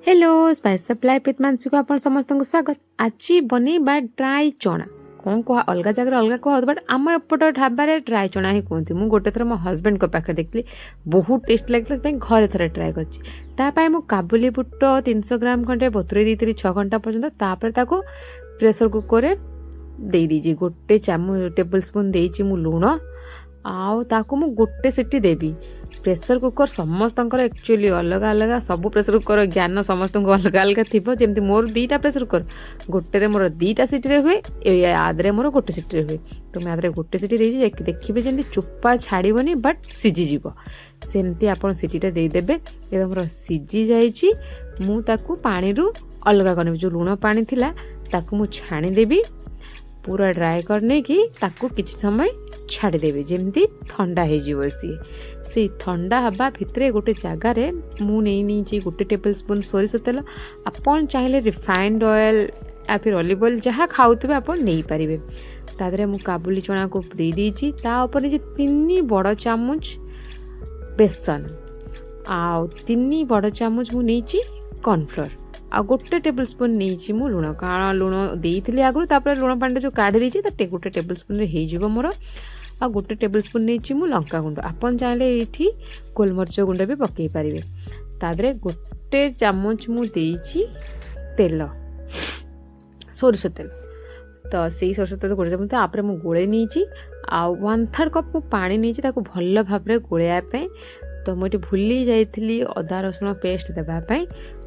Hello spice up life with Mansi को आपण समस्त को स्वागत। आज बनैबा ड्राई चना कौन कह अलग जगह अलग कह बट आम एपट ढाबार ड्राई चना ही कहते। मुझे गोटे थर मो हजबैंड को पाखे देखली बहुत टेस्ट लगे घर थे ट्राए कर काबुली बुट 300 ग्राम खंडे बतुरे दी 6 घंटा पर्यटन प्रेसर कुकर दे दीजिए गोटे टेबल स्पून देची मु लुण आउ मु गोटे सीटी देवी। प्रेसर कुकर समस्त एक्चुअली अलग अलग सब प्रेसर कुकर ज्ञान समस्त अलग अलग थी जमी मोर 2टा प्रेसर कुकर गोटे मोर 2टा सीटी हुए आदरे मोर गोटे सीटी हुए। तो मैं आदरे गोटे सीटी देखिए जमी चोपा छाड़बनी बट सीझीज सेमती आप सीटीटा देदेवे मोर सीझी जाइए मुझे पानी अलग कर जो लुण पानी थिला ताकू मु छाणीदेवी पूरा ड्राए करने की ताकू किछि समय छाड़देवी जमती ठंडा हो सी ठंडा हवा भितर गोटे जगार मुझे गोटे टेबल स्पून सोरिष तेल आपन चाहिए रिफाइंड ऑयल या फिर ऑलिव ऑयल जहाँ खाऊे आप नहीं पारे तादरे मु काबुली चना को दे दीची तापर 3 बड़ चामच बेसन आ 3 बड़ चामच मु नहीं कॉर्नफ्लोर आ गोटे टेबल स्पून नहीं मु लुण कारण लुण देती आगु लुण पानी जो काढ़ी देती गोटे टेबल स्पून हो मोर आ गोटे टेबल स्पून नहीं मु लंका गुंड आपन चाहिए ये गोलमरीच गुंड भी पकई पारे तादरे गोटे चामच मु देची तेल सोरिष तेल तो से सोरिष तेल गोटे चामच आप गोले नहीं आ 1/3 कप मु पानी नहीं भल भाव गोलैयापी। तो मुझे भूली जाइली अदा रसुण पेस्ट देवाई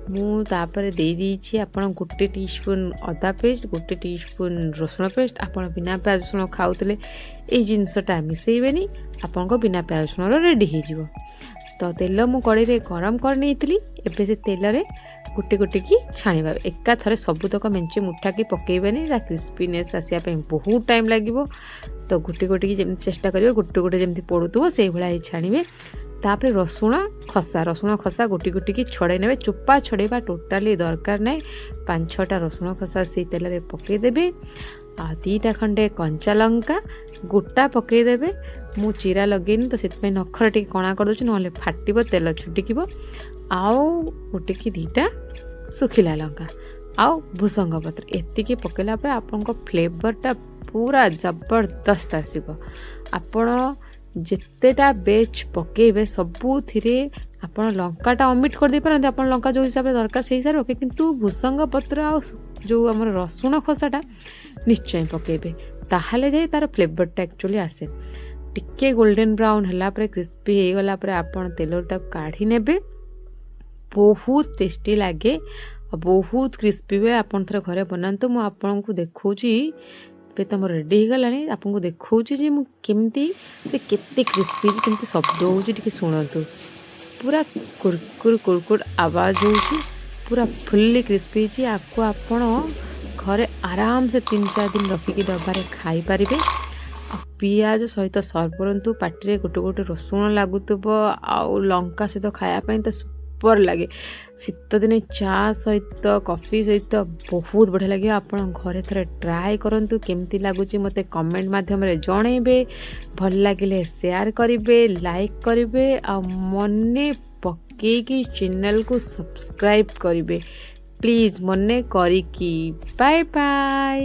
मुझे दे दीची आपन गोटे टीस्पून अदा पेस्ट गोटे टीस्पून रसुण पेस्ट आपन बिना प्याज रसुण खाऊले ये जिनसटा मिसेबेनी आपन को बिना प्याज रसुण रेडी हो। तो तेल मु कड़े गरम कर नहीं एबे से तेल रे गोटे गोटे की छाणीबा एका थरे सबुतक मेंचे मुठा की पकेबेनी क्रिस्पीनेस आसिया बहुत टाइम लगे। तो गोटे गोटे की जमी चेष्टा करेंगे गोटे गोटे जमी पड़ुव से भाई छाणीबे तापर रसुण खसा गोटी गोटी की छड़े ने चोपा छड़ेबा टोटाली दरकार ना 5-6टा रसुण खसा से तेल रे पकईदेवे आ 2टा खंडे कंचा लंका गोटा पकईदेवे मु चिरा लगेनी तो से नखर टे कणा कर दूँ ना फाटब तेल छुटिक आउ गोटे कि 2टा सुखिला लंका आउ भूसंग पत्र एतिकी पकेला आपन फ्लेवरटा पूरा जबरदस्त आसब। आपण जितेटा बेच पकेबे सबुथिरे आपण लंकाटा अमिट कर दे पारंते आपण लंका जो हिसाब से दरकार से हिसाब रखे किंतु भूसंग पत्र आ जो हमर रसुण खसाटा निश्चय पकेबे ताहाले जाई तार फ्लेवरटा एक्चुअली आसे। टिके गोल्डन ब्राउन हला परे क्रिस्पी हे गला परे आपण तेलर ताक काढी नेबे बहुत टेस्टी लागे बहुत क्रिस्पी हुए। आपन थरे घरे बनातु मु आपन को देखौची पे तुम रेडी हो गलानी आपको देखौची जे मु केमती से केते क्रिस्पी केमती शब्द होची टिके सुनतु पूरा कुरकुर कुरकुर आवाज होची पूरा फुल्ली क्रिस्पी छी आपको आपण घरे आराम से 3-4 दिन रखिकी डब्बारे खाई पारिबे। पियाज सहित सर्व करंतु पाटिरे गोटे गोटे रसुण लागुतब आउ लंका सहित खाया तो सुपर लगे शीत दिने चा सहित कॉफी सहित बहुत बढ़िया लगे। आप घरे थोड़े ट्राए करंतु केमती लगुच मते कमेंट माध्यम रे जणेबे भल लागिले शेयर करिवे लाइक करिवे आ मने पकेकी चैनल को सब्सक्राइब करिवे प्लीज मने करिकी। Bye bye.